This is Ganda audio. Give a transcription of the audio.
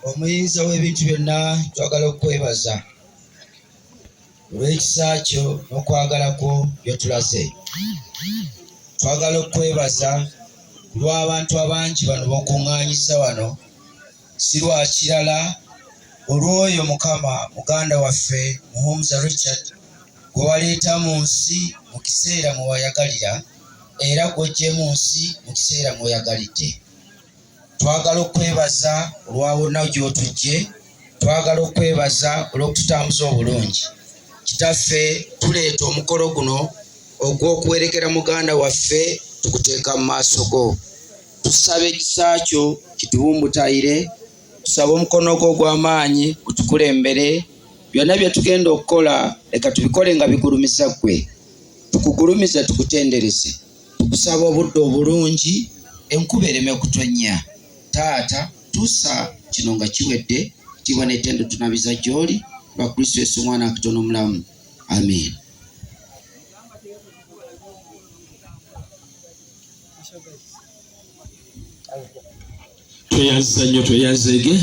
Omuyinza w'ebintu byonna twagala okwebaza olw'ekisa kyo n'okwagala kwo by'otulaze. Twagala okwebaza lw'abantu abangi bano b'okuŋŋaanyisa wano, si lwa kirala, olw'oyo Mukama muganda waffe Muhumuza Richard gwe waleeta mu nsi mu kiseera mwe wayagalira era gw'oggye mu nsi mu kiseera mw'oyagalidde. Twagala okwebaza olwa wonna gy'otujje, twagala okwebaza olw'okututambuza obulungi. Kitaffe, tuleeta omukolo guno ogw'okuwerekera muganda waffe tuguteeka mu maaso go. Tusaba ekisa kyo kitubumbutayire, tusaba omukono gwo ogw'amaanyi gutukulembere. Byonna bye tugenda okukola leka tubikole nga bigulumiza ggwe, tukugulumize tukutendereze. Tukusaba obudde obulungi, enkuba ereme okutonnya. Taata, tuusa kino nga kiwedde, ekitiibwa n'ettendo tunabiza gy'oli, lwa Kristo Yesu omwana akatono omulamu. Amen. Tweyaza nnyo, tweyazege.